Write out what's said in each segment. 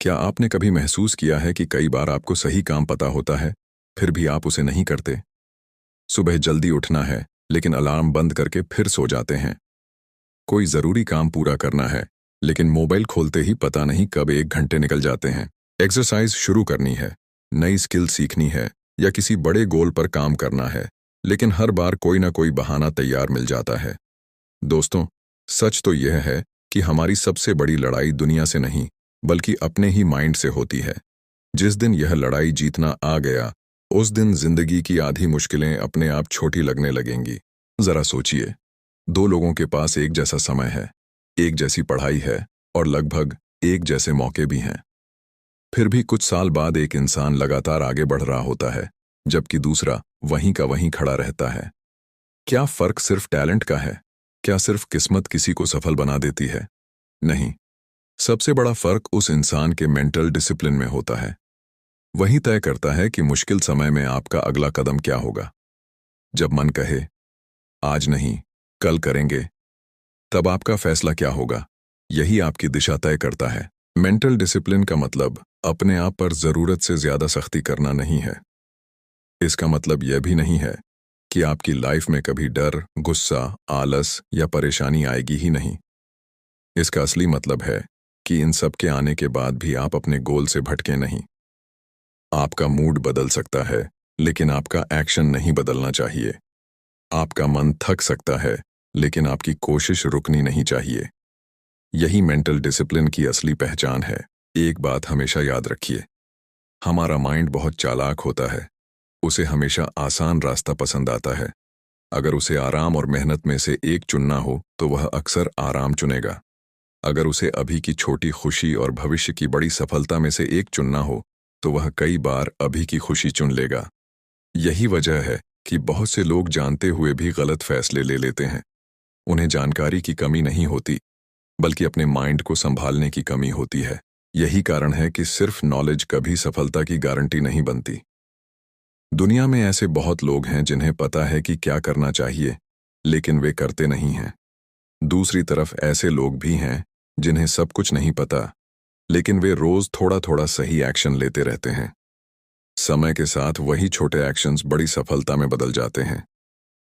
क्या आपने कभी महसूस किया है कि कई बार आपको सही काम पता होता है, फिर भी आप उसे नहीं करते? सुबह जल्दी उठना है, लेकिन अलार्म बंद करके फिर सो जाते हैं। कोई ज़रूरी काम पूरा करना है, लेकिन मोबाइल खोलते ही पता नहीं कब 1 घंटे निकल जाते हैं। एक्सरसाइज शुरू करनी है, नई स्किल सीखनी है या किसी बड़े गोल पर काम करना है, लेकिन हर बार कोई ना कोई बहाना तैयार मिल जाता है। दोस्तों, सच तो यह है कि हमारी सबसे बड़ी लड़ाई दुनिया से नहीं, बल्कि अपने ही माइंड से होती है। जिस दिन यह लड़ाई जीतना आ गया, उस दिन जिंदगी की आधी मुश्किलें अपने आप छोटी लगने लगेंगी। जरा सोचिए, दो लोगों के पास एक जैसा समय है, एक जैसी पढ़ाई है और लगभग एक जैसे मौके भी हैं। फिर भी कुछ साल बाद एक इंसान लगातार आगे बढ़ रहा होता है, जबकि दूसरा वहीं का वहीं खड़ा रहता है। क्या फर्क सिर्फ टैलेंट का है? क्या सिर्फ किस्मत किसी को सफल बना देती है? नहीं, सबसे बड़ा फर्क उस इंसान के मेंटल डिसिप्लिन में होता है। वही तय करता है कि मुश्किल समय में आपका अगला कदम क्या होगा। जब मन कहे आज नहीं, कल करेंगे, तब आपका फैसला क्या होगा, यही आपकी दिशा तय करता है। मेंटल डिसिप्लिन का मतलब अपने आप पर जरूरत से ज्यादा सख्ती करना नहीं है। इसका मतलब यह भी नहीं है कि आपकी लाइफ में कभी डर, गुस्सा, आलस या परेशानी आएगी ही नहीं। इसका असली मतलब है कि इन सब के आने के बाद भी आप अपने गोल से भटके नहीं। आपका मूड बदल सकता है, लेकिन आपका एक्शन नहीं बदलना चाहिए। आपका मन थक सकता है, लेकिन आपकी कोशिश रुकनी नहीं चाहिए। यही मेंटल डिसिप्लिन की असली पहचान है। एक बात हमेशा याद रखिए, हमारा माइंड बहुत चालाक होता है। उसे हमेशा आसान रास्ता पसंद आता है। अगर उसे आराम और मेहनत में से एक चुनना हो, तो वह अक्सर आराम चुनेगा। अगर उसे अभी की छोटी खुशी और भविष्य की बड़ी सफलता में से एक चुनना हो, तो वह कई बार अभी की खुशी चुन लेगा। यही वजह है कि बहुत से लोग जानते हुए भी गलत फैसले ले लेते हैं। उन्हें जानकारी की कमी नहीं होती, बल्कि अपने माइंड को संभालने की कमी होती है। यही कारण है कि सिर्फ नॉलेज कभी सफलता की गारंटी नहीं बनती। दुनिया में ऐसे बहुत लोग हैं जिन्हें पता है कि क्या करना चाहिए, लेकिन वे करते नहीं हैं। दूसरी तरफ ऐसे लोग भी हैं जिन्हें सब कुछ नहीं पता, लेकिन वे रोज थोड़ा थोड़ा सही एक्शन लेते रहते हैं। समय के साथ वही छोटे एक्शंस बड़ी सफलता में बदल जाते हैं।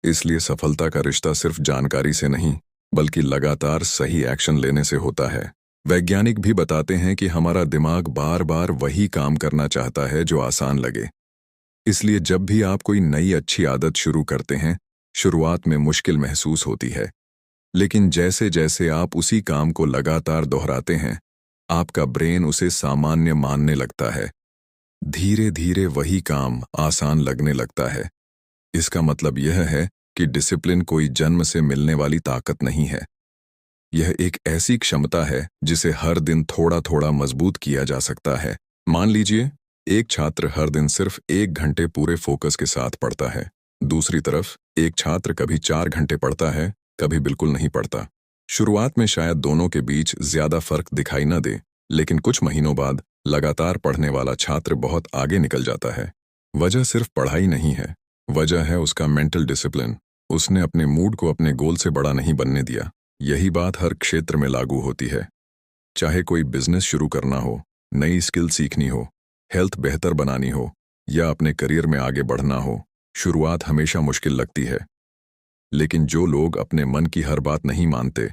इसलिए सफलता का रिश्ता सिर्फ जानकारी से नहीं, बल्कि लगातार सही एक्शन लेने से होता है। वैज्ञानिक भी बताते हैं कि हमारा दिमाग बार बार वही काम करना चाहता है जो आसान लगे। इसलिए जब भी आप कोई नई अच्छी आदत शुरू करते हैं, शुरुआत में मुश्किल महसूस होती है, लेकिन जैसे जैसे आप उसी काम को लगातार दोहराते हैं, आपका ब्रेन उसे सामान्य मानने लगता है। धीरे धीरे वही काम आसान लगने लगता है। इसका मतलब यह है कि डिसिप्लिन कोई जन्म से मिलने वाली ताकत नहीं है। यह एक ऐसी क्षमता है जिसे हर दिन थोड़ा थोड़ा मजबूत किया जा सकता है। मान लीजिए, एक छात्र हर दिन सिर्फ 1 घंटे पूरे फोकस के साथ पढ़ता है। दूसरी तरफ एक छात्र कभी 4 घंटे पढ़ता है, कभी बिल्कुल नहीं पढ़ता। शुरुआत में शायद दोनों के बीच ज्यादा फर्क दिखाई न दे, लेकिन कुछ महीनों बाद लगातार पढ़ने वाला छात्र बहुत आगे निकल जाता है। वजह सिर्फ पढ़ाई नहीं है, वजह है उसका मेंटल डिसिप्लिन। उसने अपने मूड को अपने गोल से बड़ा नहीं बनने दिया। यही बात हर क्षेत्र में लागू होती है। चाहे कोई बिजनेस शुरू करना हो, नई स्किल सीखनी हो, हेल्थ बेहतर बनानी हो या अपने करियर में आगे बढ़ना हो, शुरुआत हमेशा मुश्किल लगती है। लेकिन जो लोग अपने मन की हर बात नहीं मानते,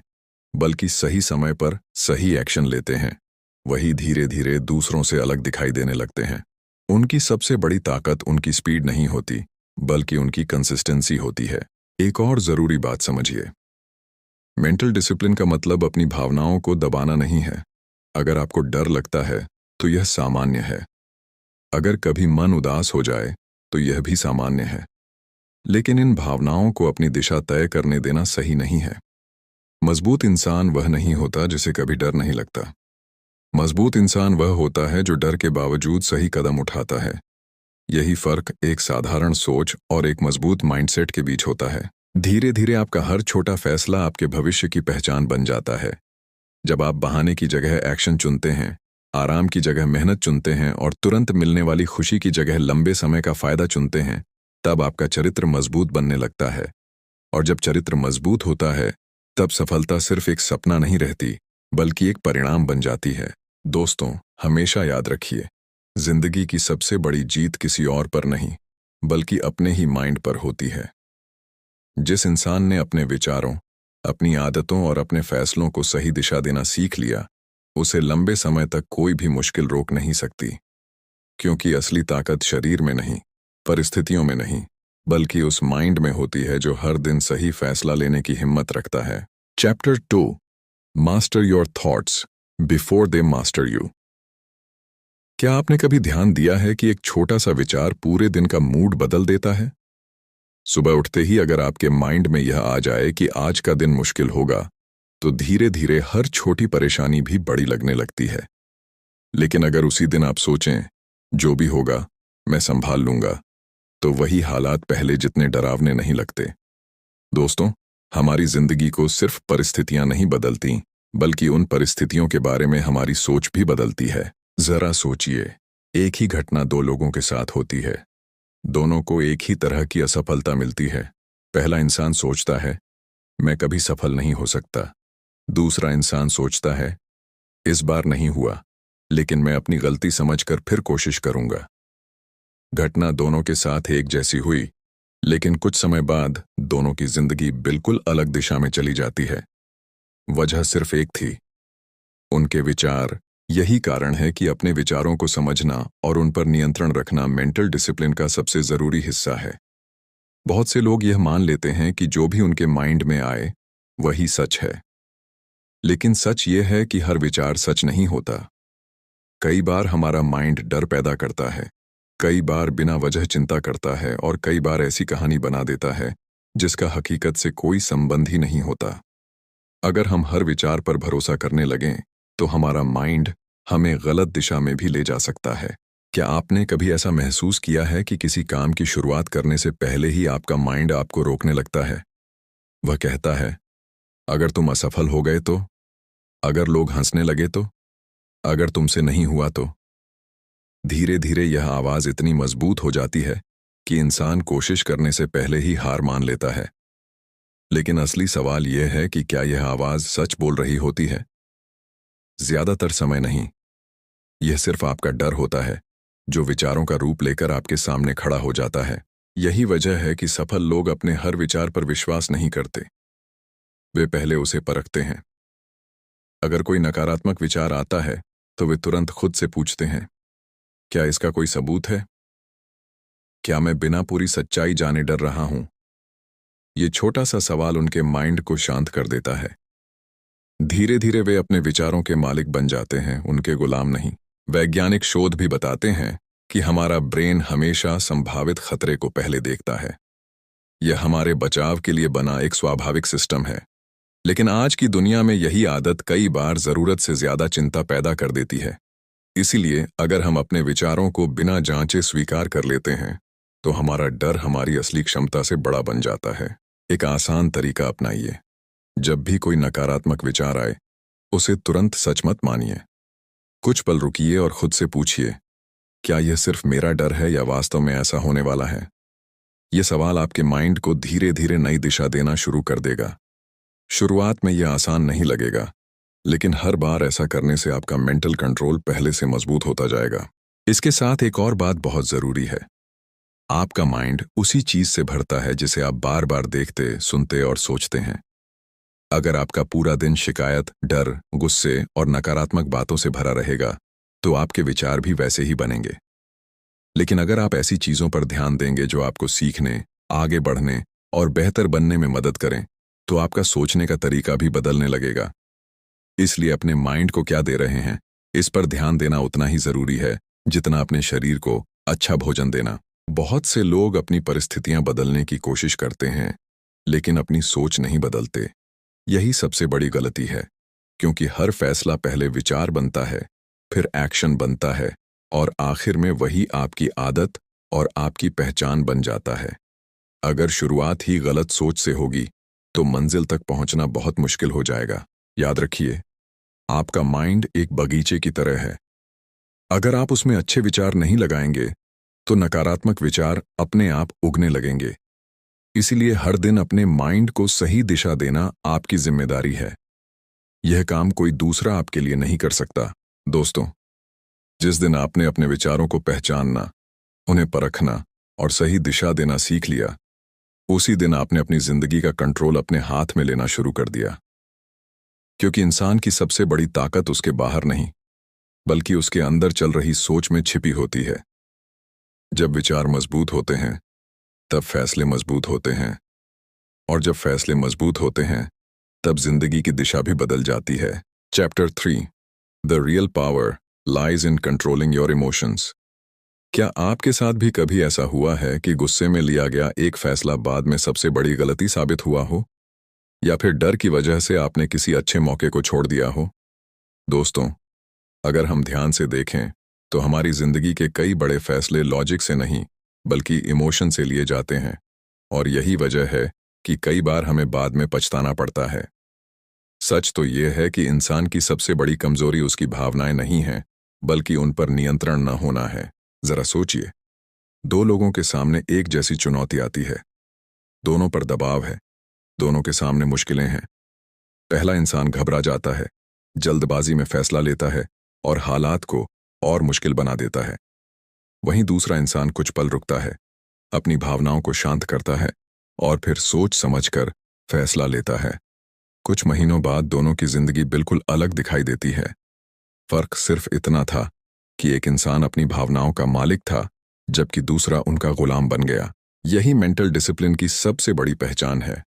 बल्कि सही समय पर सही एक्शन लेते हैं, वही धीरे धीरे दूसरों से अलग दिखाई देने लगते हैं। उनकी सबसे बड़ी ताकत उनकी स्पीड नहीं होती, बल्कि उनकी कंसिस्टेंसी होती है। एक और जरूरी बात समझिए, मेंटल डिसिप्लिन का मतलब अपनी भावनाओं को दबाना नहीं है। अगर आपको डर लगता है, तो यह सामान्य है। अगर कभी मन उदास हो जाए, तो यह भी सामान्य है। लेकिन इन भावनाओं को अपनी दिशा तय करने देना सही नहीं है। मजबूत इंसान वह नहीं होता जिसे कभी डर नहीं लगता। मजबूत इंसान वह होता है जो डर के बावजूद सही कदम उठाता है। यही फर्क एक साधारण सोच और एक मजबूत माइंडसेट के बीच होता है। धीरे धीरे आपका हर छोटा फैसला आपके भविष्य की पहचान बन जाता है। जब आप बहाने की जगह एक्शन चुनते हैं, आराम की जगह मेहनत चुनते हैं और तुरंत मिलने वाली खुशी की जगह लंबे समय का फायदा चुनते हैं, तब आपका चरित्र मजबूत बनने लगता है। और जब चरित्र मजबूत होता है, तब सफलता सिर्फ एक सपना नहीं रहती, बल्कि एक परिणाम बन जाती है। दोस्तों, हमेशा याद रखिए, जिंदगी की सबसे बड़ी जीत किसी और पर नहीं, बल्कि अपने ही माइंड पर होती है। जिस इंसान ने अपने विचारों, अपनी आदतों और अपने फैसलों को सही दिशा देना सीख लिया, उसे लंबे समय तक कोई भी मुश्किल रोक नहीं सकती। क्योंकि असली ताकत शरीर में नहीं, परिस्थितियों में नहीं, बल्कि उस माइंड में होती है जो हर दिन सही फैसला लेने की हिम्मत रखता है। Chapter 2, master your thoughts before they master you. क्या आपने कभी ध्यान दिया है कि एक छोटा सा विचार पूरे दिन का मूड बदल देता है? सुबह उठते ही अगर आपके माइंड में यह आ जाए कि आज का दिन मुश्किल होगा, तो धीरे धीरे हर छोटी परेशानी भी बड़ी लगने लगती है। लेकिन अगर उसी दिन आप सोचें, जो भी होगा मैं संभाल लूंगा, तो वही हालात पहले जितने डरावने नहीं लगते। दोस्तों, हमारी जिंदगी को सिर्फ परिस्थितियां नहीं बदलती, बल्कि उन परिस्थितियों के बारे में हमारी सोच भी बदलती है। जरा सोचिए, एक ही घटना दो लोगों के साथ होती है। दोनों को एक ही तरह की असफलता मिलती है। पहला इंसान सोचता है, मैं कभी सफल नहीं हो सकता। दूसरा इंसान सोचता है, इस बार नहीं हुआ, लेकिन मैं अपनी गलती समझकर फिर कोशिश करूंगा। घटना दोनों के साथ एक जैसी हुई, लेकिन कुछ समय बाद दोनों की जिंदगी बिल्कुल अलग दिशा में चली जाती है। वजह सिर्फ एक थी, उनके विचार। यही कारण है कि अपने विचारों को समझना और उन पर नियंत्रण रखना मेंटल डिसिप्लिन का सबसे जरूरी हिस्सा है। बहुत से लोग यह मान लेते हैं कि जो भी उनके माइंड में आए वही सच है। लेकिन सच यह है कि हर विचार सच नहीं होता। कई बार हमारा माइंड डर पैदा करता है, कई बार बिना वजह चिंता करता है, और कई बार ऐसी कहानी बना देता है जिसका हकीकत से कोई संबंध ही नहीं होता। अगर हम हर विचार पर भरोसा करने लगें, तो हमारा माइंड हमें गलत दिशा में भी ले जा सकता है। क्या आपने कभी ऐसा महसूस किया है कि किसी काम की शुरुआत करने से पहले ही आपका माइंड आपको रोकने लगता है? वह कहता है, अगर तुम असफल हो गए तो, अगर लोग हंसने लगे तो, अगर तुमसे नहीं हुआ तो। धीरे धीरे यह आवाज इतनी मजबूत हो जाती है कि इंसान कोशिश करने से पहले ही हार मान लेता है। लेकिन असली सवाल यह है कि क्या यह आवाज सच बोल रही होती है? ज्यादातर समय नहीं। यह सिर्फ आपका डर होता है, जो विचारों का रूप लेकर आपके सामने खड़ा हो जाता है। यही वजह है कि सफल लोग अपने हर विचार पर विश्वास नहीं करते। वे पहले उसे परखते हैं। अगर कोई नकारात्मक विचार आता है, तो वे तुरंत खुद से पूछते हैं, क्या इसका कोई सबूत है? क्या मैं बिना पूरी सच्चाई जाने डर रहा हूं? ये छोटा सा सवाल उनके माइंड को शांत कर देता है। धीरे धीरे वे अपने विचारों के मालिक बन जाते हैं, उनके गुलाम नहीं। वैज्ञानिक शोध भी बताते हैं कि हमारा ब्रेन हमेशा संभावित खतरे को पहले देखता है। यह हमारे बचाव के लिए बना एक स्वाभाविक सिस्टम है। लेकिन आज की दुनिया में यही आदत कई बार जरूरत से ज्यादा चिंता पैदा कर देती है। इसीलिए अगर हम अपने विचारों को बिना जांचे स्वीकार कर लेते हैं, तो हमारा डर हमारी असली क्षमता से बड़ा बन जाता है। एक आसान तरीका अपनाइए। जब भी कोई नकारात्मक विचार आए, उसे तुरंत सच मत मानिए। कुछ पल रुकिए और खुद से पूछिए, क्या यह सिर्फ मेरा डर है या वास्तव में ऐसा होने वाला है? यह सवाल आपके माइंड को धीरे धीरे नई दिशा देना शुरू कर देगा। शुरुआत में यह आसान नहीं लगेगा, लेकिन हर बार ऐसा करने से आपका मेंटल कंट्रोल पहले से मजबूत होता जाएगा। इसके साथ एक और बात बहुत जरूरी है। आपका माइंड उसी चीज से भरता है जिसे आप बार बार देखते, सुनते और सोचते हैं। अगर आपका पूरा दिन शिकायत, डर, गुस्से और नकारात्मक बातों से भरा रहेगा, तो आपके विचार भी वैसे ही बनेंगे। लेकिन अगर आप ऐसी चीजों पर ध्यान देंगे जो आपको सीखने, आगे बढ़ने और बेहतर बनने में मदद करें, तो आपका सोचने का तरीका भी बदलने लगेगा। इसलिए अपने माइंड को क्या दे रहे हैं, इस पर ध्यान देना उतना ही जरूरी है जितना अपने शरीर को अच्छा भोजन देना। बहुत से लोग अपनी परिस्थितियां बदलने की कोशिश करते हैं, लेकिन अपनी सोच नहीं बदलते। यही सबसे बड़ी गलती है, क्योंकि हर फैसला पहले विचार बनता है, फिर एक्शन बनता है, और आखिर में वही आपकी आदत और आपकी पहचान बन जाता है। अगर शुरुआत ही गलत सोच से होगी, तो मंजिल तक पहुंचना बहुत मुश्किल हो जाएगा। याद रखिए, आपका माइंड एक बगीचे की तरह है। अगर आप उसमें अच्छे विचार नहीं लगाएंगे, तो नकारात्मक विचार अपने आप उगने लगेंगे। इसीलिए हर दिन अपने माइंड को सही दिशा देना आपकी जिम्मेदारी है। यह काम कोई दूसरा आपके लिए नहीं कर सकता। दोस्तों, जिस दिन आपने अपने विचारों को पहचानना, उन्हें परखना और सही दिशा देना सीख लिया, उसी दिन आपने अपनी जिंदगी का कंट्रोल अपने हाथ में लेना शुरू कर दिया। क्योंकि इंसान की सबसे बड़ी ताकत उसके बाहर नहीं, बल्कि उसके अंदर चल रही सोच में छिपी होती है। जब विचार मजबूत होते हैं, तब फैसले मजबूत होते हैं, और जब फैसले मजबूत होते हैं, तब जिंदगी की दिशा भी बदल जाती है। Chapter 3, the real power lies in controlling your emotions. क्या आपके साथ भी कभी ऐसा हुआ है कि गुस्से में लिया गया एक फैसला बाद में सबसे बड़ी गलती साबित हुआ हो, या फिर डर की वजह से आपने किसी अच्छे मौके को छोड़ दिया हो? दोस्तों, अगर हम ध्यान से देखें तो हमारी जिंदगी के कई बड़े फैसले लॉजिक से नहीं, बल्कि इमोशन से लिए जाते हैं, और यही वजह है कि कई बार हमें बाद में पछताना पड़ता है। सच तो यह है कि इंसान की सबसे बड़ी कमजोरी उसकी भावनाएं नहीं हैं, बल्कि उन पर नियंत्रण न होना है। जरा सोचिए, दो लोगों के सामने एक जैसी चुनौती आती है, दोनों पर दबाव है, दोनों के सामने मुश्किलें हैं। पहला इंसान घबरा जाता है, जल्दबाजी में फैसला लेता है और हालात को और मुश्किल बना देता है। वहीं दूसरा इंसान कुछ पल रुकता है, अपनी भावनाओं को शांत करता है और फिर सोच समझकर फैसला लेता है। कुछ महीनों बाद दोनों की जिंदगी बिल्कुल अलग दिखाई देती है। फर्क सिर्फ इतना था कि एक इंसान अपनी भावनाओं का मालिक था, जबकि दूसरा उनका गुलाम बन गया। यही मेंटल डिसिप्लिन की सबसे बड़ी पहचान है।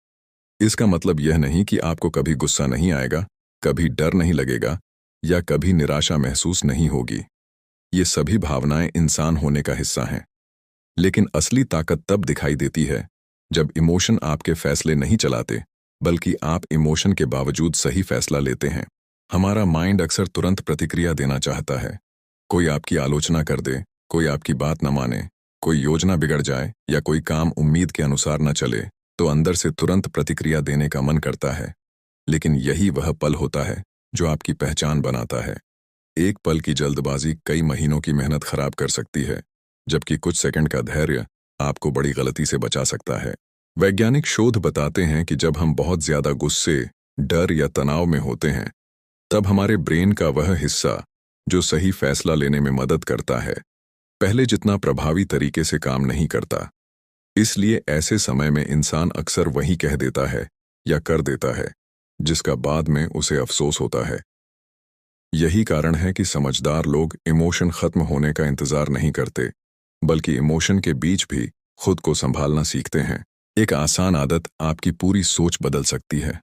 इसका मतलब यह नहीं कि आपको कभी गुस्सा नहीं आएगा, कभी डर नहीं लगेगा या कभी निराशा महसूस नहीं होगी। ये सभी भावनाएं इंसान होने का हिस्सा हैं। लेकिन असली ताकत तब दिखाई देती है जब इमोशन आपके फैसले नहीं चलाते, बल्कि आप इमोशन के बावजूद सही फैसला लेते हैं। हमारा माइंड अक्सर तुरंत प्रतिक्रिया देना चाहता है। कोई आपकी आलोचना कर दे, कोई आपकी बात न माने, कोई योजना बिगड़ जाए या कोई काम उम्मीद के अनुसार न चले, तो अंदर से तुरंत प्रतिक्रिया देने का मन करता है। लेकिन यही वह पल होता है जो आपकी पहचान बनाता है। एक पल की जल्दबाजी कई महीनों की मेहनत खराब कर सकती है, जबकि कुछ सेकंड का धैर्य आपको बड़ी गलती से बचा सकता है। वैज्ञानिक शोध बताते हैं कि जब हम बहुत ज्यादा गुस्से, डर या तनाव में होते हैं, तब हमारे ब्रेन का वह हिस्सा जो सही फैसला लेने में मदद करता है, पहले जितना प्रभावी तरीके से काम नहीं करता। इसलिए ऐसे समय में इंसान अक्सर वही कह देता है या कर देता है जिसका बाद में उसे अफसोस होता है। यही कारण है कि समझदार लोग इमोशन खत्म होने का इंतजार नहीं करते, बल्कि इमोशन के बीच भी खुद को संभालना सीखते हैं। एक आसान आदत आपकी पूरी सोच बदल सकती है।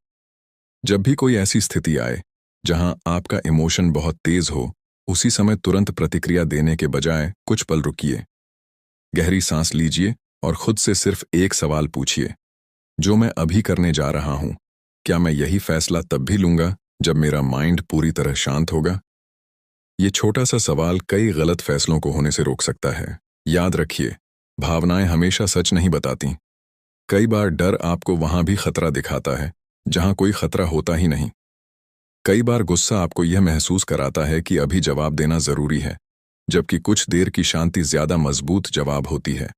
जब भी कोई ऐसी स्थिति आए जहां आपका इमोशन बहुत तेज हो, उसी समय तुरंत प्रतिक्रिया देने के बजाय कुछ पल रुकिए, गहरी सांस लीजिए और खुद से सिर्फ एक सवाल पूछिए, जो मैं अभी करने जा रहा हूं, क्या मैं यही फैसला तब भी लूंगा जब मेरा माइंड पूरी तरह शांत होगा? ये छोटा सा सवाल कई गलत फैसलों को होने से रोक सकता है। याद रखिए, भावनाएं हमेशा सच नहीं बताती। कई बार डर आपको वहां भी खतरा दिखाता है जहां कोई खतरा होता ही नहीं। कई बार गुस्सा आपको यह महसूस कराता है कि अभी जवाब देना जरूरी है, जबकि कुछ देर की शांति ज्यादा मजबूत जवाब होती है।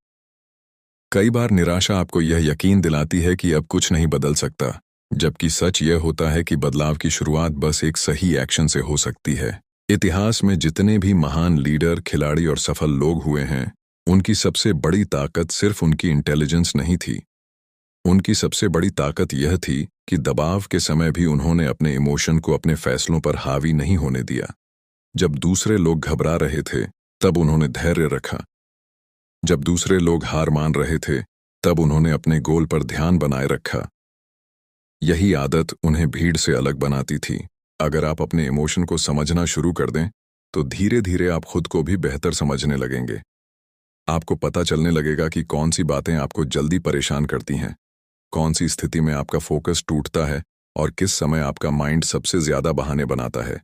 कई बार निराशा आपको यह यकीन दिलाती है कि अब कुछ नहीं बदल सकता, जबकि सच यह होता है कि बदलाव की शुरुआत बस एक सही एक्शन से हो सकती है। इतिहास में जितने भी महान लीडर, खिलाड़ी और सफल लोग हुए हैं, उनकी सबसे बड़ी ताकत सिर्फ उनकी इंटेलिजेंस नहीं थी। उनकी सबसे बड़ी ताकत यह थी कि दबाव के समय भी उन्होंने अपने इमोशन को अपने फैसलों पर हावी नहीं होने दिया। जब दूसरे लोग घबरा रहे थे, तब उन्होंने धैर्य रखा। जब दूसरे लोग हार मान रहे थे, तब उन्होंने अपने गोल पर ध्यान बनाए रखा। यही आदत उन्हें भीड़ से अलग बनाती थी। अगर आप अपने इमोशन को समझना शुरू कर दें, तो धीरे धीरे आप खुद को भी बेहतर समझने लगेंगे। आपको पता चलने लगेगा कि कौन सी बातें आपको जल्दी परेशान करती हैं, कौन सी स्थिति में आपका फोकस टूटता है और किस समय आपका माइंड सबसे ज्यादा बहाने बनाता है।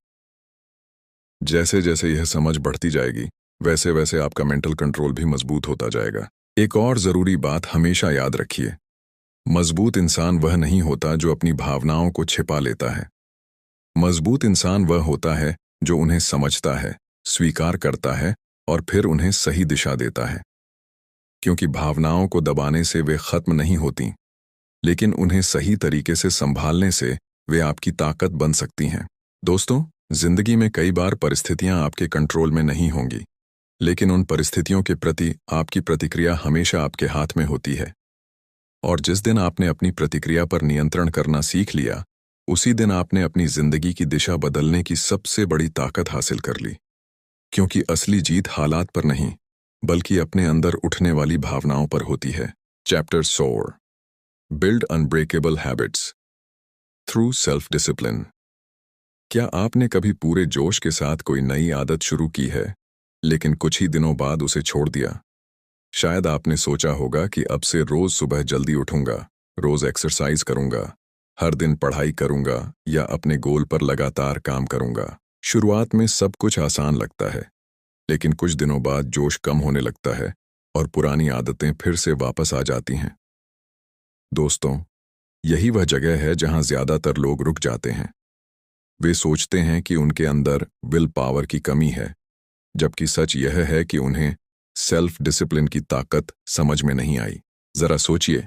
जैसे जैसे यह समझ बढ़ती जाएगी, वैसे वैसे आपका मेंटल कंट्रोल भी मजबूत होता जाएगा। एक और जरूरी बात हमेशा याद रखिए, मजबूत इंसान वह नहीं होता जो अपनी भावनाओं को छिपा लेता है। मजबूत इंसान वह होता है जो उन्हें समझता है, स्वीकार करता है और फिर उन्हें सही दिशा देता है। क्योंकि भावनाओं को दबाने से वे खत्म नहीं होती, लेकिन उन्हें सही तरीके से संभालने से वे आपकी ताकत बन सकती हैं। दोस्तों, जिंदगी में कई बार परिस्थितियां आपके कंट्रोल में नहीं होंगी, लेकिन उन परिस्थितियों के प्रति आपकी प्रतिक्रिया हमेशा आपके हाथ में होती है। और जिस दिन आपने अपनी प्रतिक्रिया पर नियंत्रण करना सीख लिया, उसी दिन आपने अपनी जिंदगी की दिशा बदलने की सबसे बड़ी ताकत हासिल कर ली। क्योंकि असली जीत हालात पर नहीं, बल्कि अपने अंदर उठने वाली भावनाओं पर होती है। Chapter 4, build unbreakable habits through self discipline. क्या आपने कभी पूरे जोश के साथ कोई नई आदत शुरू की है, लेकिन कुछ ही दिनों बाद उसे छोड़ दिया? शायद आपने सोचा होगा कि अब से रोज सुबह जल्दी उठूंगा, रोज एक्सरसाइज करूंगा, हर दिन पढ़ाई करूंगा या अपने गोल पर लगातार काम करूंगा। शुरुआत में सब कुछ आसान लगता है, लेकिन कुछ दिनों बाद जोश कम होने लगता है और पुरानी आदतें फिर से वापस आ जाती हैं। दोस्तों, यही वह जगह है जहां ज्यादातर लोग रुक जाते हैं। वे सोचते हैं कि उनके अंदर विल पावर की कमी है, जबकि सच यह है कि उन्हें सेल्फ डिसिप्लिन की ताकत समझ में नहीं आई। जरा सोचिए,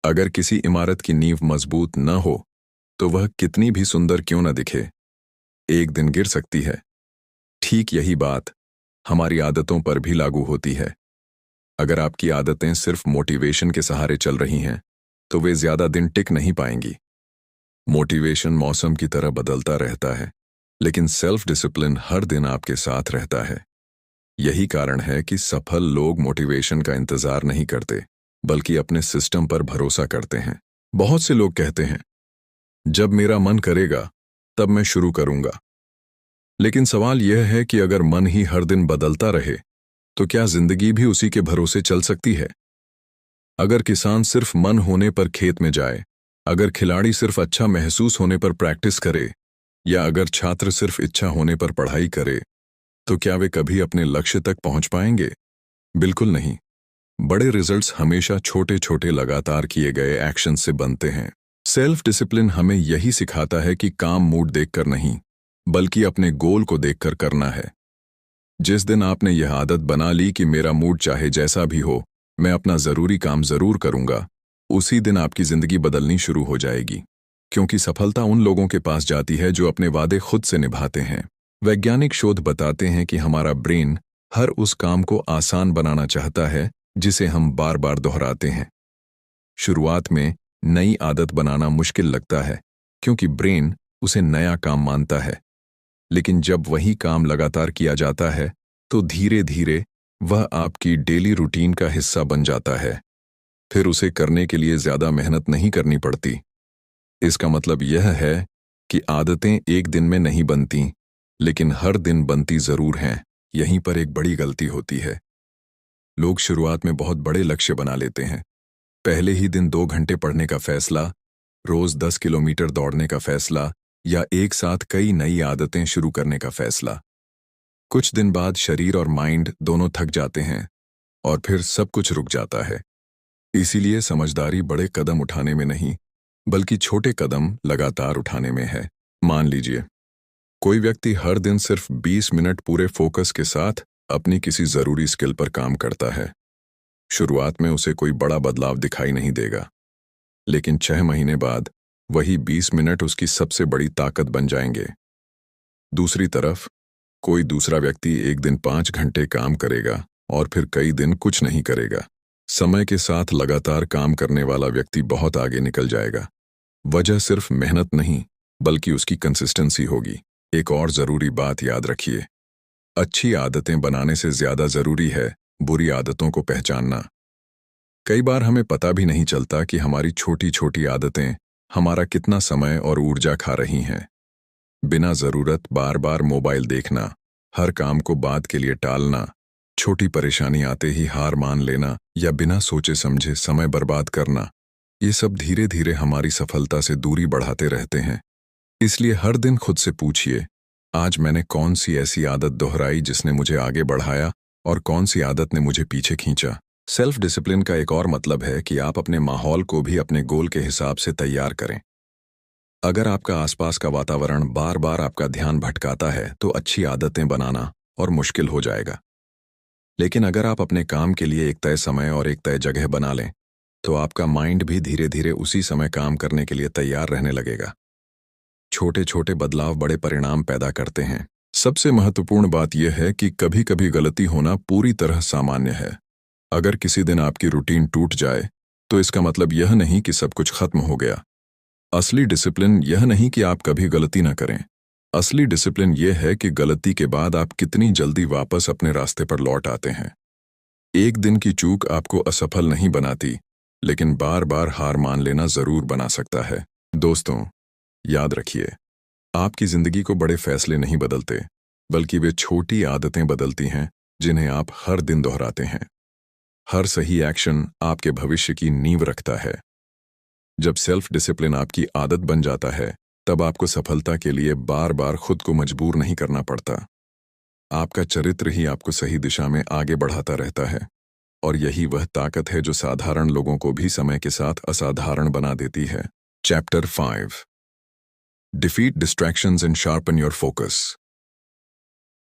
अगर किसी इमारत की नींव मजबूत न हो तो वह कितनी भी सुंदर क्यों न दिखे, एक दिन गिर सकती है। ठीक यही बात हमारी आदतों पर भी लागू होती है। अगर आपकी आदतें सिर्फ मोटिवेशन के सहारे चल रही हैं, तो वे ज्यादा दिन टिक नहीं पाएंगी। मोटिवेशन मौसम की तरह बदलता रहता है, लेकिन सेल्फ डिसिप्लिन हर दिन आपके साथ रहता है। यही कारण है कि सफल लोग मोटिवेशन का इंतजार नहीं करते, बल्कि अपने सिस्टम पर भरोसा करते हैं। बहुत से लोग कहते हैं, जब मेरा मन करेगा तब मैं शुरू करूंगा। लेकिन सवाल यह है कि अगर मन ही हर दिन बदलता रहे, तो क्या जिंदगी भी उसी के भरोसे चल सकती है? अगर किसान सिर्फ मन होने पर खेत में जाए, अगर खिलाड़ी सिर्फ अच्छा महसूस होने पर प्रैक्टिस करे, या अगर छात्र सिर्फ इच्छा होने पर पढ़ाई करे, तो क्या वे कभी अपने लक्ष्य तक पहुंच पाएंगे? बिल्कुल नहीं। बड़े रिजल्ट्स हमेशा छोटे छोटे लगातार किए गए एक्शन से बनते हैं। सेल्फ डिसिप्लिन हमें यही सिखाता है कि काम मूड देखकर नहीं, बल्कि अपने गोल को देखकर करना है। जिस दिन आपने यह आदत बना ली कि मेरा मूड चाहे जैसा भी हो, मैं अपना जरूरी काम जरूर करूंगा, उसी दिन आपकी जिंदगी बदलनी शुरू हो जाएगी। क्योंकि सफलता उन लोगों के पास जाती है जो अपने वादे खुद से निभाते हैं। वैज्ञानिक शोध बताते हैं कि हमारा ब्रेन हर उस काम को आसान बनाना चाहता है जिसे हम बार बार दोहराते हैं। शुरुआत में नई आदत बनाना मुश्किल लगता है, क्योंकि ब्रेन उसे नया काम मानता है। लेकिन जब वही काम लगातार किया जाता है, तो धीरे धीरे वह आपकी डेली रूटीन का हिस्सा बन जाता है। फिर उसे करने के लिए ज्यादा मेहनत नहीं करनी पड़ती। इसका मतलब यह है कि आदतें एक दिन में नहीं बनती, लेकिन हर दिन बनती जरूर हैं। यहीं पर एक बड़ी गलती होती है। लोग शुरुआत में बहुत बड़े लक्ष्य बना लेते हैं। पहले ही दिन 2 घंटे पढ़ने का फैसला, रोज 10 किलोमीटर दौड़ने का फैसला, या एक साथ कई नई आदतें शुरू करने का फैसला। कुछ दिन बाद शरीर और माइंड दोनों थक जाते हैं और फिर सब कुछ रुक जाता है। इसीलिए समझदारी बड़े कदम उठाने में नहीं, बल्कि छोटे कदम लगातार उठाने में है। मान लीजिए, कोई व्यक्ति हर दिन सिर्फ 20 मिनट पूरे फोकस के साथ अपनी किसी जरूरी स्किल पर काम करता है। शुरुआत में उसे कोई बड़ा बदलाव दिखाई नहीं देगा, लेकिन 6 महीने बाद वही 20 मिनट उसकी सबसे बड़ी ताकत बन जाएंगे। दूसरी तरफ, कोई दूसरा व्यक्ति एक दिन 5 घंटे काम करेगा और फिर कई दिन कुछ नहीं करेगा। समय के साथ लगातार काम करने वाला व्यक्ति बहुत आगे निकल जाएगा। वजह सिर्फ मेहनत नहीं, बल्कि उसकी कंसिस्टेंसी होगी। एक और जरूरी बात याद रखिए, अच्छी आदतें बनाने से ज्यादा जरूरी है बुरी आदतों को पहचानना। कई बार हमें पता भी नहीं चलता कि हमारी छोटी छोटी आदतें हमारा कितना समय और ऊर्जा खा रही हैं। बिना जरूरत बार बार मोबाइल देखना, हर काम को बाद के लिए टालना, छोटी परेशानी आते ही हार मान लेना, या बिना सोचे समझे समय बर्बाद करना, ये सब धीरे धीरे हमारी सफलता से दूरी बढ़ाते रहते हैं। इसलिए हर दिन खुद से पूछिए, आज मैंने कौन सी ऐसी आदत दोहराई जिसने मुझे आगे बढ़ाया, और कौन सी आदत ने मुझे पीछे खींचा। सेल्फ डिसिप्लिन का एक और मतलब है कि आप अपने माहौल को भी अपने गोल के हिसाब से तैयार करें। अगर आपका आसपास का वातावरण बार बार आपका ध्यान भटकाता है, तो अच्छी आदतें बनाना और मुश्किल हो जाएगा। लेकिन अगर आप अपने काम के लिए एक तय समय और एक तय जगह बना लें, तो आपका माइंड भी धीरे धीरे उसी समय काम करने के लिए तैयार रहने लगेगा। छोटे छोटे बदलाव बड़े परिणाम पैदा करते हैं। सबसे महत्वपूर्ण बात यह है कि कभी कभी गलती होना पूरी तरह सामान्य है। अगर किसी दिन आपकी रूटीन टूट जाए तो इसका मतलब यह नहीं कि सब कुछ खत्म हो गया। असली डिसिप्लिन यह नहीं कि आप कभी गलती न करें। असली डिसिप्लिन यह है कि गलती के बाद आप कितनी जल्दी वापस अपने रास्ते पर लौट आते हैं। एक दिन की चूक आपको असफल नहीं बनाती, लेकिन बार बार हार मान लेना जरूर बना सकता है। दोस्तों, याद रखिए, आपकी जिंदगी को बड़े फैसले नहीं बदलते, बल्कि वे छोटी आदतें बदलती हैं जिन्हें आप हर दिन दोहराते हैं। हर सही एक्शन आपके भविष्य की नींव रखता है। जब सेल्फ डिसिप्लिन आपकी आदत बन जाता है, तब आपको सफलता के लिए बार बार खुद को मजबूर नहीं करना पड़ता। आपका चरित्र ही आपको सही दिशा में आगे बढ़ाता रहता है, और यही वह ताकत है जो साधारण लोगों को भी समय के साथ असाधारण बना देती है। Chapter 5, defeat distractions and sharpen your focus.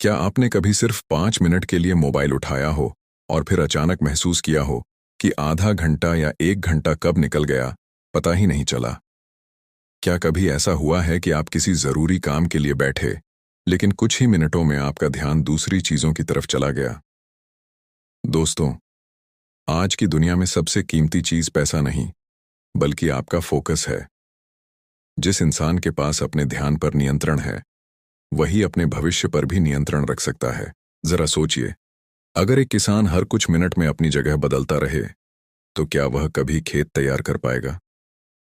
क्या आपने कभी सिर्फ 5 मिनट के लिए मोबाइल उठाया हो और फिर अचानक महसूस किया हो कि आधा घंटा या 1 घंटा कब निकल गया, पता ही नहीं चला? क्या कभी ऐसा हुआ है कि आप किसी जरूरी काम के लिए बैठे, लेकिन कुछ ही मिनटों में आपका ध्यान दूसरी चीजों की तरफ चला गया? दोस्तों, आज की दुनिया में सबसे कीमती चीज पैसा नहीं, बल्कि आपका फोकस है। जिस इंसान के पास अपने ध्यान पर नियंत्रण है, वही अपने भविष्य पर भी नियंत्रण रख सकता है। जरा सोचिए, अगर एक किसान हर कुछ मिनट में अपनी जगह बदलता रहे, तो क्या वह कभी खेत तैयार कर पाएगा?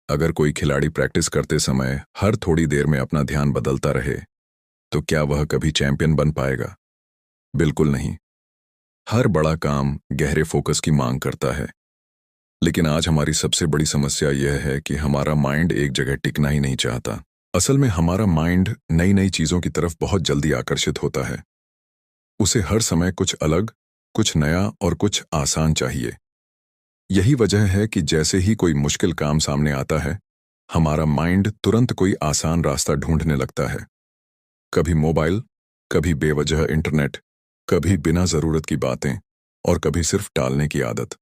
अगर कोई खिलाड़ी प्रैक्टिस करते समय हर थोड़ी देर में अपना ध्यान बदलता रहे, तो क्या वह कभी चैंपियन बन पाएगा? बिल्कुल नहीं। हर बड़ा काम गहरे फोकस की मांग करता है। लेकिन आज हमारी सबसे बड़ी समस्या यह है कि हमारा माइंड एक जगह टिकना ही नहीं चाहता। असल में हमारा माइंड नई नई चीजों की तरफ बहुत जल्दी आकर्षित होता है। उसे हर समय कुछ अलग, कुछ नया और कुछ आसान चाहिए। यही वजह है कि जैसे ही कोई मुश्किल काम सामने आता है, हमारा माइंड तुरंत कोई आसान रास्ता ढूंढने लगता है। कभी मोबाइल, कभी बेवजह इंटरनेट, कभी बिना जरूरत की बातें, और कभी सिर्फ टालने की आदत।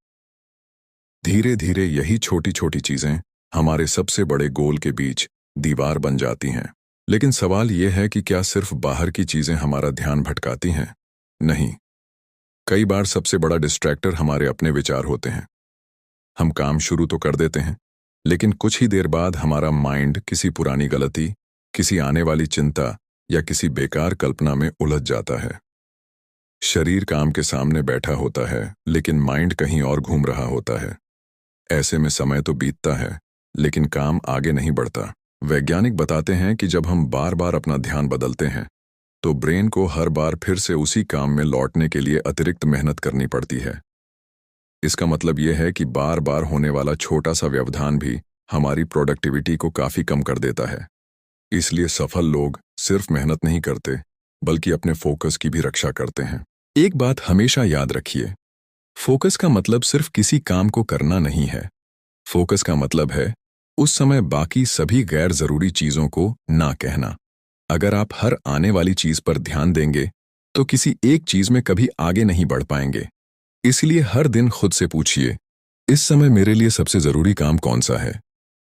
धीरे धीरे यही छोटी छोटी चीजें हमारे सबसे बड़े गोल के बीच दीवार बन जाती हैं। लेकिन सवाल यह है कि क्या सिर्फ बाहर की चीजें हमारा ध्यान भटकाती हैं? नहीं। कई बार सबसे बड़ा डिस्ट्रैक्टर हमारे अपने विचार होते हैं। हम काम शुरू तो कर देते हैं, लेकिन कुछ ही देर बाद हमारा माइंड किसी पुरानी गलती, किसी आने वाली चिंता या किसी बेकार कल्पना में उलझ जाता है। शरीर काम के सामने बैठा होता है, लेकिन माइंड कहीं और घूम रहा होता है। ऐसे में समय तो बीतता है, लेकिन काम आगे नहीं बढ़ता। वैज्ञानिक बताते हैं कि जब हम बार बार अपना ध्यान बदलते हैं, तो ब्रेन को हर बार फिर से उसी काम में लौटने के लिए अतिरिक्त मेहनत करनी पड़ती है। इसका मतलब यह है कि बार बार होने वाला छोटा सा व्यवधान भी हमारी प्रोडक्टिविटी को काफी कम कर देता है। इसलिए सफल लोग सिर्फ मेहनत नहीं करते, बल्कि अपने फोकस की भी रक्षा करते हैं। एक बात हमेशा याद रखिए, फोकस का मतलब सिर्फ किसी काम को करना नहीं है। फोकस का मतलब है उस समय बाकी सभी गैर जरूरी चीजों को ना कहना। अगर आप हर आने वाली चीज पर ध्यान देंगे, तो किसी एक चीज में कभी आगे नहीं बढ़ पाएंगे। इसलिए हर दिन खुद से पूछिए, इस समय मेरे लिए सबसे जरूरी काम कौन सा है?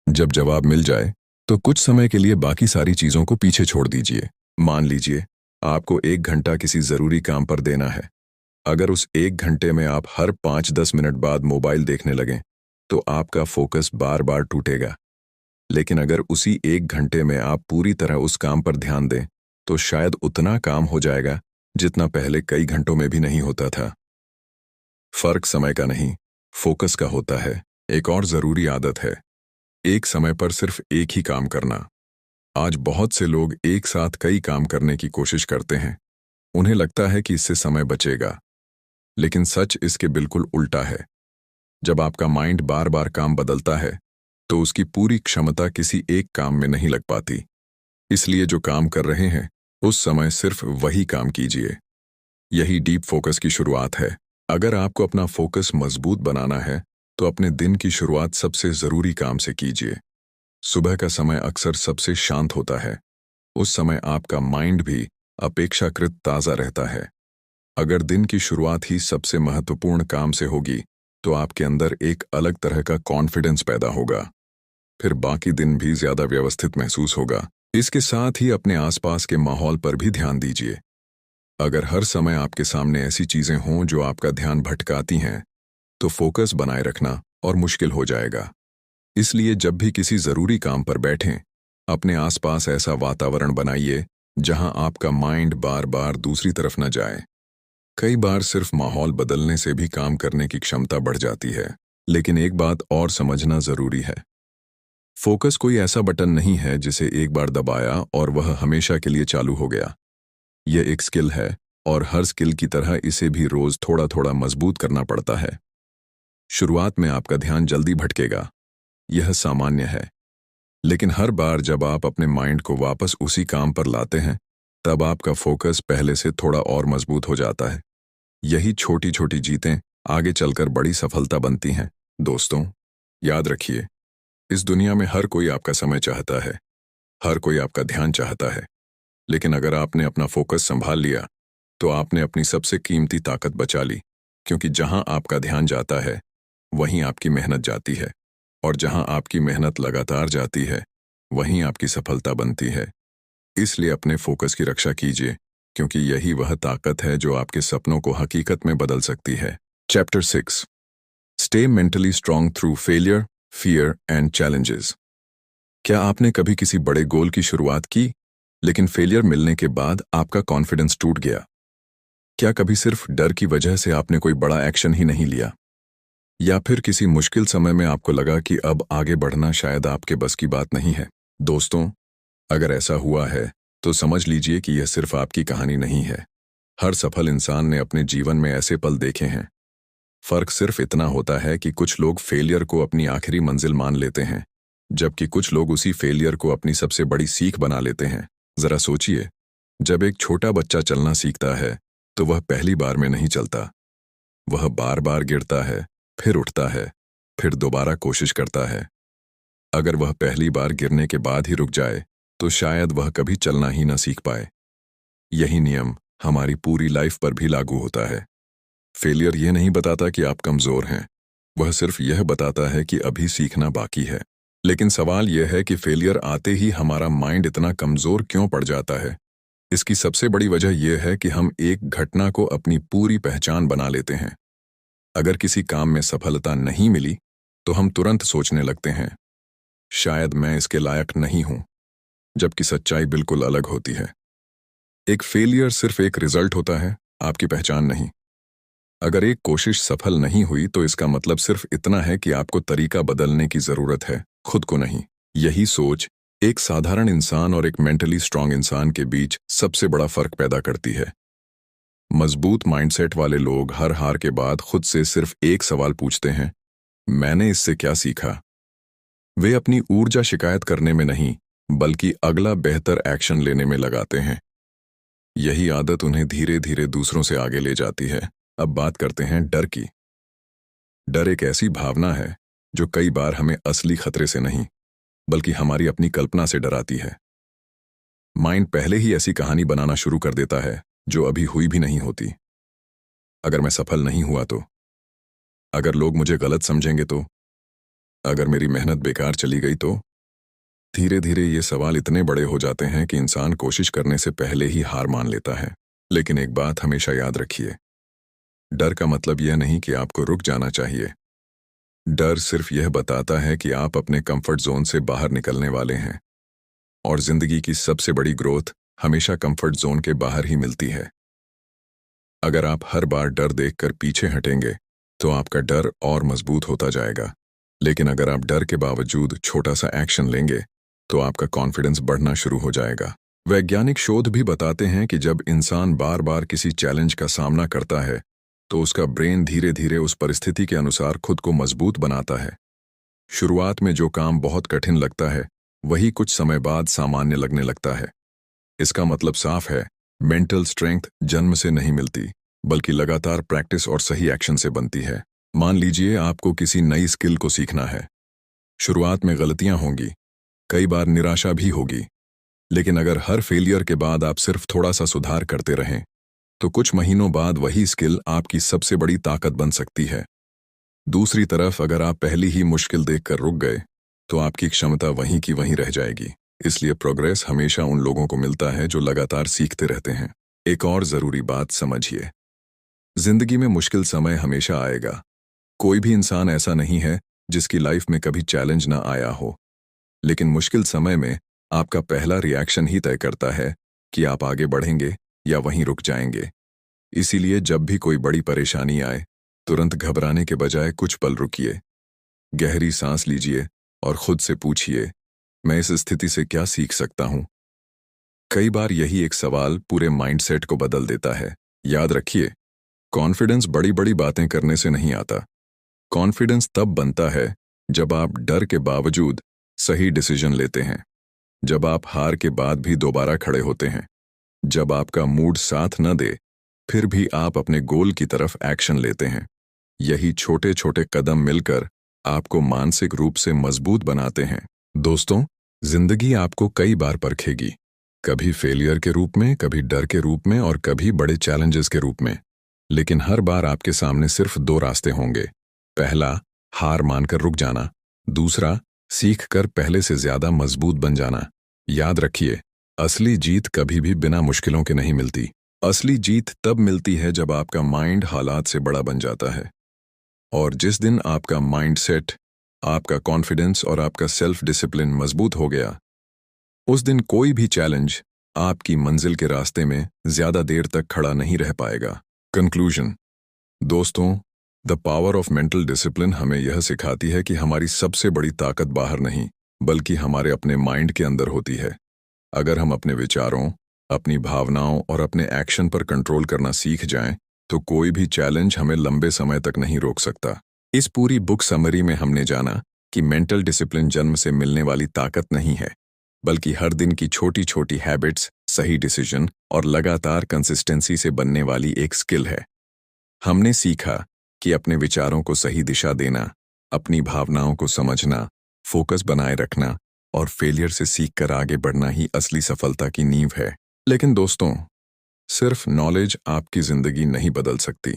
जब जवाब मिल जाए, तो कुछ समय के लिए बाकी सारी चीजों को पीछे छोड़ दीजिए। मान लीजिए आपको 1 घंटा किसी जरूरी काम पर देना है। अगर उस 1 घंटे में आप हर 5-10 मिनट बाद मोबाइल देखने लगें, तो आपका फोकस बार बार टूटेगा। लेकिन अगर उसी 1 घंटे में आप पूरी तरह उस काम पर ध्यान दें, तो शायद उतना काम हो जाएगा जितना पहले कई घंटों में भी नहीं होता था। फर्क समय का नहीं, फोकस का होता है। एक और जरूरी आदत है, एक समय पर सिर्फ एक ही काम करना। आज बहुत से लोग एक साथ कई काम करने की कोशिश करते हैं। उन्हें लगता है कि इससे समय बचेगा, लेकिन सच इसके बिल्कुल उल्टा है। जब आपका माइंड बार बार काम बदलता है, तो उसकी पूरी क्षमता किसी एक काम में नहीं लग पाती। इसलिए जो काम कर रहे हैं, उस समय सिर्फ वही काम कीजिए। यही डीप फोकस की शुरुआत है। अगर आपको अपना फोकस मजबूत बनाना है, तो अपने दिन की शुरुआत सबसे जरूरी काम से कीजिए। सुबह का समय अक्सर सबसे शांत होता है। उस समय आपका माइंड भी अपेक्षाकृत ताज़ा रहता है। अगर दिन की शुरुआत ही सबसे महत्वपूर्ण काम से होगी, तो आपके अंदर एक अलग तरह का कॉन्फिडेंस पैदा होगा। फिर बाकी दिन भी ज्यादा व्यवस्थित महसूस होगा। इसके साथ ही अपने आसपास के माहौल पर भी ध्यान दीजिए। अगर हर समय आपके सामने ऐसी चीजें हों जो आपका ध्यान भटकाती हैं, तो फोकस बनाए रखना और मुश्किल हो जाएगा। इसलिए जब भी किसी जरूरी काम पर बैठें, अपने आसपास ऐसा वातावरण बनाइए जहां आपका माइंड बार बार दूसरी तरफ न जाए। कई बार सिर्फ माहौल बदलने से भी काम करने की क्षमता बढ़ जाती है। लेकिन एक बात और समझना जरूरी है, फोकस कोई ऐसा बटन नहीं है जिसे एक बार दबाया और वह हमेशा के लिए चालू हो गया। यह एक स्किल है, और हर स्किल की तरह इसे भी रोज थोड़ा थोड़ा मजबूत करना पड़ता है। शुरुआत में आपका ध्यान जल्दी भटकेगा, यह सामान्य है। लेकिन हर बार जब आप अपने माइंड को वापस उसी काम पर लाते हैं, तब आपका फोकस पहले से थोड़ा और मजबूत हो जाता है। यही छोटी छोटी जीतें आगे चलकर बड़ी सफलता बनती हैं। दोस्तों, याद रखिए, इस दुनिया में हर कोई आपका समय चाहता है, हर कोई आपका ध्यान चाहता है। लेकिन अगर आपने अपना फोकस संभाल लिया, तो आपने अपनी सबसे कीमती ताकत बचा ली। क्योंकि जहां आपका ध्यान जाता है, वहीं आपकी मेहनत जाती है, और जहां आपकी मेहनत लगातार जाती है, वहीं आपकी सफलता बनती है। इसलिए अपने फोकस की रक्षा कीजिए, क्योंकि यही वह ताकत है जो आपके सपनों को हकीकत में बदल सकती है। Chapter 6, stay mentally strong through failure, fear and challenges. क्या आपने कभी किसी बड़े गोल की शुरुआत की, लेकिन फेलियर मिलने के बाद आपका कॉन्फिडेंस टूट गया? क्या कभी सिर्फ डर की वजह से आपने कोई बड़ा एक्शन ही नहीं लिया? या फिर किसी मुश्किल समय में आपको लगा कि अब आगे बढ़ना शायद आपके बस की बात नहीं है? दोस्तों, अगर ऐसा हुआ है, तो समझ लीजिए कि यह सिर्फ आपकी कहानी नहीं है। हर सफल इंसान ने अपने जीवन में ऐसे पल देखे हैं। फर्क सिर्फ इतना होता है कि कुछ लोग फेलियर को अपनी आखिरी मंजिल मान लेते हैं, जबकि कुछ लोग उसी फेलियर को अपनी सबसे बड़ी सीख बना लेते हैं। जरा सोचिए, जब एक छोटा बच्चा चलना सीखता है, तो वह पहली बार में नहीं चलता। वह बार बार गिरता है, फिर उठता है, फिर दोबारा कोशिश करता है। अगर वह पहली बार गिरने के बाद ही रुक जाए, तो शायद वह कभी चलना ही न सीख पाए। यही नियम हमारी पूरी लाइफ पर भी लागू होता है। फेलियर यह नहीं बताता कि आप कमजोर हैं, वह सिर्फ यह बताता है कि अभी सीखना बाकी है। लेकिन सवाल यह है कि फेलियर आते ही हमारा माइंड इतना कमजोर क्यों पड़ जाता है? इसकी सबसे बड़ी वजह यह है कि हम एक घटना को अपनी पूरी पहचान बना लेते हैं। अगर किसी काम में सफलता नहीं मिली, तो हम तुरंत सोचने लगते हैं, शायद मैं इसके लायक नहीं हूं, जबकि सच्चाई बिल्कुल अलग होती है। एक फेलियर सिर्फ एक रिजल्ट होता है, आपकी पहचान नहीं। अगर एक कोशिश सफल नहीं हुई, तो इसका मतलब सिर्फ इतना है कि आपको तरीका बदलने की जरूरत है, खुद को नहीं। यही सोच एक साधारण इंसान और एक मेंटली स्ट्रांग इंसान के बीच सबसे बड़ा फर्क पैदा करती है। मजबूत माइंडसेट वाले लोग हर हार के बाद खुद से सिर्फ एक सवाल पूछते हैं, मैंने इससे क्या सीखा? वे अपनी ऊर्जा शिकायत करने में नहीं, बल्कि अगला बेहतर एक्शन लेने में लगाते हैं। यही आदत उन्हें धीरे धीरे दूसरों से आगे ले जाती है। अब बात करते हैं डर की। डर एक ऐसी भावना है जो कई बार हमें असली खतरे से नहीं, बल्कि हमारी अपनी कल्पना से डराती है। माइंड पहले ही ऐसी कहानी बनाना शुरू कर देता है जो अभी हुई भी नहीं होती। अगर मैं सफल नहीं हुआ तो? अगर लोग मुझे गलत समझेंगे तो? अगर मेरी मेहनत बेकार चली गई तो? धीरे धीरे ये सवाल इतने बड़े हो जाते हैं कि इंसान कोशिश करने से पहले ही हार मान लेता है। लेकिन एक बात हमेशा याद रखिए, डर का मतलब यह नहीं कि आपको रुक जाना चाहिए। डर सिर्फ यह बताता है कि आप अपने कंफर्ट जोन से बाहर निकलने वाले हैं, और जिंदगी की सबसे बड़ी ग्रोथ हमेशा कंफर्ट जोन के बाहर ही मिलती है। अगर आप हर बार डर देखकर पीछे हटेंगे, तो आपका डर और मजबूत होता जाएगा। लेकिन अगर आप डर के बावजूद छोटा सा एक्शन लेंगे, तो आपका कॉन्फिडेंस बढ़ना शुरू हो जाएगा। वैज्ञानिक शोध भी बताते हैं कि जब इंसान बार बार किसी चैलेंज का सामना करता है, तो उसका ब्रेन धीरे धीरे उस परिस्थिति के अनुसार खुद को मजबूत बनाता है। शुरुआत में जो काम बहुत कठिन लगता है, वही कुछ समय बाद सामान्य लगने लगता है। इसका मतलब साफ है, मेंटल स्ट्रेंथ जन्म से नहीं मिलती, बल्कि लगातार प्रैक्टिस और सही एक्शन से बनती है। मान लीजिए आपको किसी नई स्किल को सीखना है। शुरुआत में गलतियां होंगी, कई बार निराशा भी होगी। लेकिन अगर हर फेलियर के बाद आप सिर्फ थोड़ा सा सुधार करते रहें, तो कुछ महीनों बाद वही स्किल आपकी सबसे बड़ी ताकत बन सकती है। दूसरी तरफ अगर आप पहली ही मुश्किल देखकर रुक गए, तो आपकी क्षमता वहीं की वहीं रह जाएगी। इसलिए प्रोग्रेस हमेशा उन लोगों को मिलता है जो लगातार सीखते रहते हैं। एक और ज़रूरी बात समझिए, जिंदगी में मुश्किल समय हमेशा आएगा। कोई भी इंसान ऐसा नहीं है जिसकी लाइफ में कभी चैलेंज ना आया हो, लेकिन मुश्किल समय में आपका पहला रिएक्शन ही तय करता है कि आप आगे बढ़ेंगे या वहीं रुक जाएंगे। इसीलिए जब भी कोई बड़ी परेशानी आए, तुरंत घबराने के बजाय कुछ पल रुकिए, गहरी सांस लीजिए और खुद से पूछिए, मैं इस स्थिति से क्या सीख सकता हूं? कई बार यही एक सवाल पूरे माइंडसेट को बदल देता है। याद रखिए, कॉन्फिडेंस बड़ी बड़ी बातें करने से नहीं आता। कॉन्फिडेंस तब बनता है जब आप डर के बावजूद सही डिसीजन लेते हैं, जब आप हार के बाद भी दोबारा खड़े होते हैं, जब आपका मूड साथ न दे फिर भी आप अपने गोल की तरफ एक्शन लेते हैं। यही छोटे छोटे कदम मिलकर आपको मानसिक रूप से मजबूत बनाते हैं। दोस्तों, जिंदगी आपको कई बार परखेगी, कभी फेलियर के रूप में, कभी डर के रूप में और कभी बड़े चैलेंजेस के रूप में। लेकिन हर बार आपके सामने सिर्फ दो रास्ते होंगे। पहला, हार मानकर रुक जाना। दूसरा, सीख कर पहले से ज्यादा मजबूत बन जाना। याद रखिए, असली जीत कभी भी बिना मुश्किलों के नहीं मिलती। असली जीत तब मिलती है जब आपका माइंड हालात से बड़ा बन जाता है। और जिस दिन आपका माइंडसेट, आपका कॉन्फिडेंस और आपका सेल्फ डिसिप्लिन मजबूत हो गया, उस दिन कोई भी चैलेंज आपकी मंजिल के रास्ते में ज्यादा देर तक खड़ा नहीं रह पाएगा। कंक्लूजन। दोस्तों, the power of mental discipline हमें यह सिखाती है कि हमारी सबसे बड़ी ताकत बाहर नहीं, बल्कि हमारे अपने माइंड के अंदर होती है। अगर हम अपने विचारों, अपनी भावनाओं और अपने एक्शन पर कंट्रोल करना सीख जाएं, तो कोई भी चैलेंज हमें लंबे समय तक नहीं रोक सकता। इस पूरी बुक समरी में हमने जाना कि मेंटल डिसिप्लिन जन्म से मिलने वाली ताकत नहीं है, बल्कि हर दिन की छोटी छोटी हैबिट्स, सही डिसीजन और लगातार कंसिस्टेंसी से बनने वाली एक स्किल है। हमने सीखा कि अपने विचारों को सही दिशा देना, अपनी भावनाओं को समझना, फोकस बनाए रखना और फेलियर से सीखकर आगे बढ़ना ही असली सफलता की नींव है। लेकिन दोस्तों, सिर्फ नॉलेज आपकी जिंदगी नहीं बदल सकती।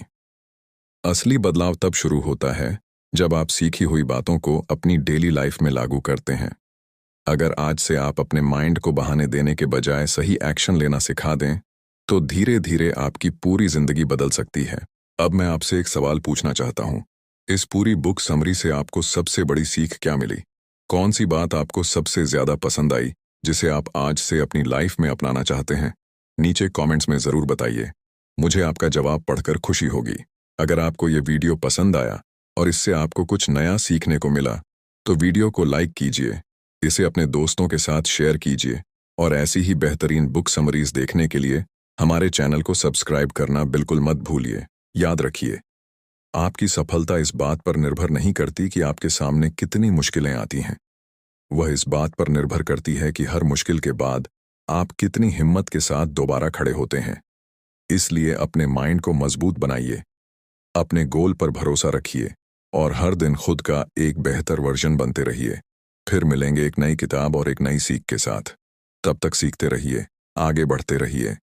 असली बदलाव तब शुरू होता है जब आप सीखी हुई बातों को अपनी डेली लाइफ में लागू करते हैं। अगर आज से आप अपने माइंड को बहाने देने के बजाय सही एक्शन लेना सिखा दें, तो धीरे धीरे आपकी पूरी जिंदगी बदल सकती है। अब मैं आपसे एक सवाल पूछना चाहता हूं, इस पूरी बुक समरी से आपको सबसे बड़ी सीख क्या मिली? कौन सी बात आपको सबसे ज्यादा पसंद आई, जिसे आप आज से अपनी लाइफ में अपनाना चाहते हैं? नीचे कमेंट्स में जरूर बताइए। मुझे आपका जवाब पढ़कर खुशी होगी। अगर आपको ये वीडियो पसंद आया और इससे आपको कुछ नया सीखने को मिला, तो वीडियो को लाइक कीजिए, इसे अपने दोस्तों के साथ शेयर कीजिए और ऐसी ही बेहतरीन बुक समरीज देखने के लिए हमारे चैनल को सब्सक्राइब करना बिल्कुल मत भूलिए। याद रखिए, आपकी सफलता इस बात पर निर्भर नहीं करती कि आपके सामने कितनी मुश्किलें आती हैं। वह इस बात पर निर्भर करती है कि हर मुश्किल के बाद आप कितनी हिम्मत के साथ दोबारा खड़े होते हैं। इसलिए अपने माइंड को मजबूत बनाइए, अपने गोल पर भरोसा रखिए और हर दिन खुद का एक बेहतर वर्जन बनते रहिए। फिर मिलेंगे एक नई किताब और एक नई सीख के साथ। तब तक सीखते रहिए, आगे बढ़ते रहिए